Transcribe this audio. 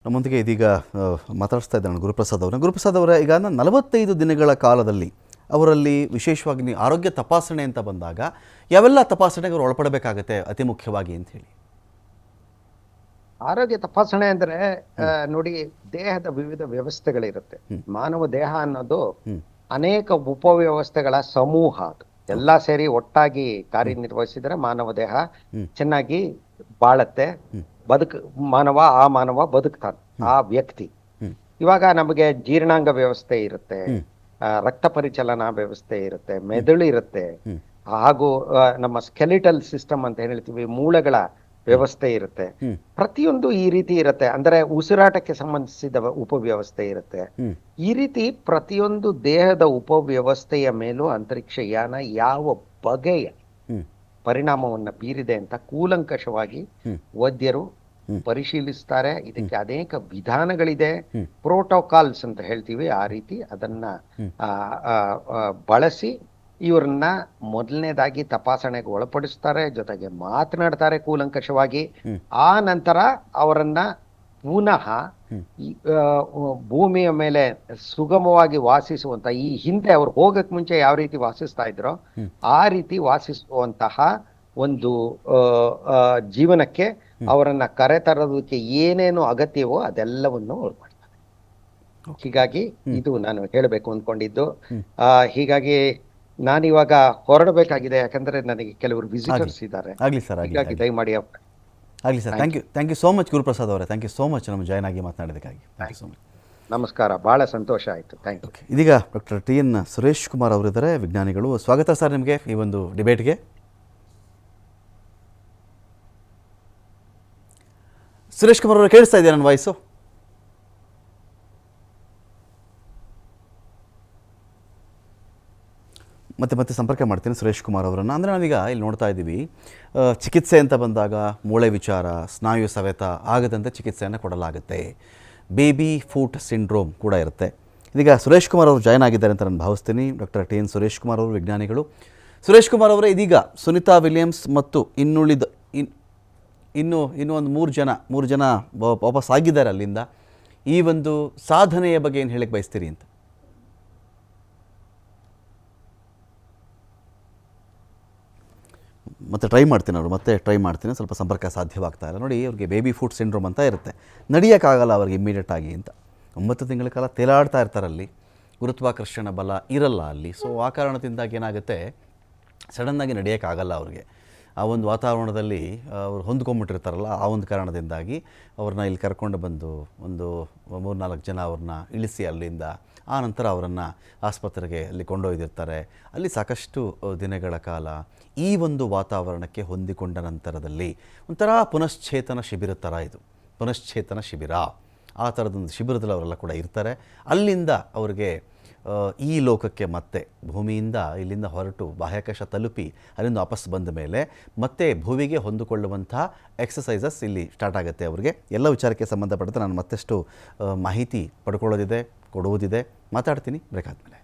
ನಮ್ಮೊಂದಿಗೆ ಇದೀಗ ಮಾತಾಡಿಸ್ತಾ ಇದ್ದಾನೆ ಗುರುಪ್ರಸಾದ್ ಅವರ. ಗುರುಪ್ರಸಾದ್ ಅವರ, ಈಗ 45 ದಿನಗಳ ಕಾಲದಲ್ಲಿ ಅವರಲ್ಲಿ ವಿಶೇಷವಾಗಿ ನೀವು ಆರೋಗ್ಯ ತಪಾಸಣೆ ಅಂತ ಬಂದಾಗ ಯಾವೆಲ್ಲ ತಪಾಸಣೆಗೆ ಅವರು ಒಳಪಡಬೇಕಾಗುತ್ತೆ ಅತಿ ಮುಖ್ಯವಾಗಿ ಅಂತ ಹೇಳಿ? ಆರೋಗ್ಯ ತಪಾಸಣೆ ಅಂದ್ರೆ ನೋಡಿ, ದೇಹದ ವಿವಿಧ ವ್ಯವಸ್ಥೆಗಳಿರುತ್ತೆ. ಮಾನವ ದೇಹ ಅನ್ನೋದು ಅನೇಕ ಉಪವ್ಯವಸ್ಥೆಗಳ ಸಮೂಹ. ಅದು ಎಲ್ಲಾ ಸೇರಿ ಒಟ್ಟಾಗಿ ಕಾರ್ಯನಿರ್ವಹಿಸಿದ್ರೆ ಮಾನವ ದೇಹ ಚೆನ್ನಾಗಿ ಬಾಳತ್ತೆ. ಮಾನವ ಬದುಕ್ತಾನೆ, ಆ ವ್ಯಕ್ತಿ. ಇವಾಗ ನಮಗೆ ಜೀರ್ಣಾಂಗ ವ್ಯವಸ್ಥೆ ಇರುತ್ತೆ, ರಕ್ತ ಪರಿಚಲನಾ ವ್ಯವಸ್ಥೆ ಇರುತ್ತೆ, ಮೆದುಳು ಇರುತ್ತೆ, ಹಾಗೂ ನಮ್ಮ ಸ್ಕೆಲಿಟಲ್ ಸಿಸ್ಟಮ್ ಅಂತ ಹೇಳ್ತೀವಿ, ಮೂಳೆಗಳ ವ್ಯವಸ್ಥೆ ಇರುತ್ತೆ. ಪ್ರತಿಯೊಂದು ಈ ರೀತಿ ಇರುತ್ತೆ. ಅಂದ್ರೆ ಉಸಿರಾಟಕ್ಕೆ ಸಂಬಂಧಿಸಿದ ಉಪವ್ಯವಸ್ಥೆ ಇರುತ್ತೆ. ಈ ರೀತಿ ಪ್ರತಿಯೊಂದು ದೇಹದ ಉಪವ್ಯವಸ್ಥೆಯ ಮೇಲೂ ಅಂತರಿಕ್ಷ ಯಾನ ಯಾವ ಬಗೆಯ ಪರಿಣಾಮವನ್ನ ಬೀರಿದೆ ಅಂತ ಕೂಲಂಕಷವಾಗಿ ವೈದ್ಯರು ಪರಿಶೀಲಿಸ್ತಾರೆ. ಇದಕ್ಕೆ ಅನೇಕ ವಿಧಾನಗಳಿದೆ, ಪ್ರೋಟೋಕಾಲ್ಸ್ ಅಂತ ಹೇಳ್ತೀವಿ. ಆ ರೀತಿ ಅದನ್ನ ಬಳಸಿ ಇವ್ರನ್ನ ಮೊದಲನೇದಾಗಿ ತಪಾಸಣೆಗೆ ಒಳಪಡಿಸ್ತಾರೆ, ಜೊತೆಗೆ ಮಾತನಾಡ್ತಾರೆ ಕೂಲಂಕಷವಾಗಿ. ಆ ನಂತರ ಅವರನ್ನ ಪುನಃ ಭೂಮಿಯ ಮೇಲೆ ಸುಗಮವಾಗಿ ವಾಸಿಸುವಂತ, ಈ ಹಿಂದೆ ಅವ್ರು ಹೋಗಕ್ ಮುಂಚೆ ಯಾವ ರೀತಿ ವಾಸಿಸ್ತಾ ಇದ್ರೋ ಆ ರೀತಿ ವಾಸಿಸುವಂತಹ ಒಂದು ಜೀವನಕ್ಕೆ ಅವರನ್ನ ಕರೆತರೋದಕ್ಕೆ ಏನೇನು ಅಗತ್ಯವೋ ಅದೆಲ್ಲವನ್ನು ಅವ್ರು ಮಾಡ್ತಾರೆ. ಹೀಗಾಗಿ ಇದು ನಾನು ಹೇಳಬೇಕು ಅಂದ್ಕೊಂಡಿದ್ದು. ಹೀಗಾಗಿ ನಾನಿವಾಗ ಹೊರಡಬೇಕಾಗಿದೆ, ಯಾಕಂದ್ರೆ ನನಗೆ ಕೆಲವರು ವಿಸಿಟರ್ಸ್ ಇದ್ದಾರೆ. ಹೀಗಾಗಿ ದಯಮಾಡಿ ಆಗಲಿ sir. Thank you so much Guruprasad ಅವರೇ. ಥ್ಯಾಂಕ್ ಯು ಸೋ ಮಚ್ ನಮ್ಮ ಜಾಯ್ನ್ ಆಗಿ ಮಾತನಾಡೋದಕ್ಕಾಗಿ. Thank you so much. ನಮಸ್ಕಾರ, ಭಾಳ ಸಂತೋಷ ಆಯಿತು. Thank you. ಇದೀಗ ಡಾಕ್ಟರ್ TN ಸುರೇಶ್ ಕುಮಾರ್ ಅವರಿದ್ದಾರೆ, ವಿಜ್ಞಾನಿಗಳು. ಸ್ವಾಗತ ಸರ್ ನಿಮಗೆ ಈ ಒಂದು ಡಿಬೇಟ್ಗೆ. ಸುರೇಶ್ ಕುಮಾರ್ ಅವರು, ಕೇಳಿಸ್ತಾ ಇದೆಯಾ ನನ್ನ ವಾಯ್ಸು? ಮತ್ತೆ ಸಂಪರ್ಕ ಮಾಡ್ತೀನಿ ಸುರೇಶ್ ಕುಮಾರ್ ಅವರನ್ನು. ಅಂದರೆ ನಾವೀಗ ಇಲ್ಲಿ ನೋಡ್ತಾ ಇದ್ದೀವಿ, ಚಿಕಿತ್ಸೆ ಅಂತ ಬಂದಾಗ ಮೂಳೆ ವಿಚಾರ, ಸ್ನಾಯು ಸವೆತ ಆಗದಂತೆ ಚಿಕಿತ್ಸೆಯನ್ನು ಕೊಡಲಾಗುತ್ತೆ. ಬೇಬಿ ಫೂಟ್ ಸಿಂಡ್ರೋಮ್ ಕೂಡ ಇರುತ್ತೆ. ಇದೀಗ ಸುರೇಶ್ ಕುಮಾರ್ ಅವರು ಜಾಯ್ನ್ ಆಗಿದ್ದಾರೆ ಅಂತ ನಾನು ಭಾವಿಸ್ತೀನಿ. ಡಾಕ್ಟರ್ TN ಸುರೇಶ್ ಕುಮಾರ್ ಅವರು, ವಿಜ್ಞಾನಿಗಳು. ಸುರೇಶ್ ಕುಮಾರ್ ಅವರೇ, ಇದೀಗ ಸುನಿತಾ ವಿಲಿಯಮ್ಸ್ ಮತ್ತು ಇನ್ನೂ ಒಂದು ಮೂರು ಜನ ವಾಪಸ್ ಆಗಿದ್ದಾರೆ ಅಲ್ಲಿಂದ. ಈ ಒಂದು ಸಾಧನೆಯ ಬಗ್ಗೆ ಏನು ಹೇಳಕ್ಕೆ ಬಯಸ್ತೀರಿ ಅಂತ? ಮತ್ತೆ ಟ್ರೈ ಮಾಡ್ತೀನಿ, ಸ್ವಲ್ಪ ಸಂಪರ್ಕ ಸಾಧ್ಯವಾಗ್ತಾ ಇಲ್ಲ. ನೋಡಿ, ಅವ್ರಿಗೆ ಬೇಬಿ ಫುಟ್ ಸಿಂಡ್ರೋಮ್ ಅಂತ ಇರುತ್ತೆ. ನಡೆಯೋಕ್ಕಾಗಲ್ಲ ಅವ್ರಿಗೆ ಇಮ್ಮಿಡಿಯೇಟಾಗಿ ಅಂತ. 9 ತಿಂಗಳ ಕಾಲ ತೇಲಾಡ್ತಾ ಇರ್ತಾರಲ್ಲಿ, ಗುರುತ್ವಾಕರ್ಷಣ ಬಲ ಇರಲ್ಲ ಅಲ್ಲಿ. ಸೊ ಆ ಕಾರಣದಿಂದಾಗಿ ಏನಾಗುತ್ತೆ, ಸಡನ್ನಾಗಿ ನಡೆಯೋಕ್ಕಾಗಲ್ಲ ಅವ್ರಿಗೆ. ಆ ಒಂದು ವಾತಾವರಣದಲ್ಲಿ ಅವ್ರು ಹೊಂದ್ಕೊಂಡ್ಬಿಟ್ಟಿರ್ತಾರಲ್ಲ, ಆ ಒಂದು ಕಾರಣದಿಂದಾಗಿ ಅವ್ರನ್ನ ಇಲ್ಲಿ ಕರ್ಕೊಂಡು ಬಂದು ಒಂದು 3-4 ಜನ ಅವ್ರನ್ನ ಇಳಿಸಿ ಅಲ್ಲಿಂದ ಆ ನಂತರ ಅವರನ್ನು ಆಸ್ಪತ್ರೆಗೆ ಅಲ್ಲಿ ಕೊಂಡೊಯ್ದಿರ್ತಾರೆ. ಅಲ್ಲಿ ಸಾಕಷ್ಟು ದಿನಗಳ ಕಾಲ ಈ ಒಂದು ವಾತಾವರಣಕ್ಕೆ ಹೊಂದಿಕೊಂಡ ನಂತರದಲ್ಲಿ ಒಂಥರ ಪುನಶ್ಚೇತನ ಶಿಬಿರ ಥರ ಇದು, ಪುನಶ್ಚೇತನ ಶಿಬಿರ. ಆ ಥರದೊಂದು ಶಿಬಿರದಲ್ಲಿ ಅವರೆಲ್ಲ ಕೂಡ ಇರ್ತಾರೆ. ಅಲ್ಲಿಂದ ಅವ್ರಿಗೆ ಈ ಲೋಕಕ್ಕೆ ಮತ್ತೆ ಭೂಮಿಯಿಂದ ಇಲ್ಲಿಂದ ಹೊರಟು ಬಾಹ್ಯಾಕಾಶ ತಲುಪಿ ಅಲ್ಲಿಂದ ವಾಪಸ್ ಬಂದ ಮೇಲೆ ಮತ್ತೆ ಭೂಮಿಗೆ ಹೊಂದಿಕೊಳ್ಳುವಂಥ ಎಕ್ಸಸೈಸಸ್ ಇಲ್ಲಿ ಸ್ಟಾರ್ಟ್ ಆಗುತ್ತೆ ಅವ್ರಿಗೆ. ಎಲ್ಲ ವಿಚಾರಕ್ಕೆ ಸಂಬಂಧಪಟ್ಟಂತೆ ನಾನು ಮತ್ತಷ್ಟು ಮಾಹಿತಿ ಪಡ್ಕೊಳ್ಳೋದಿದೆ, ಕೊಡುವುದಿದೆ. ಮಾತಾಡ್ತೀನಿ ಬ್ರೇಕ್ ಆದಮೇಲೆ.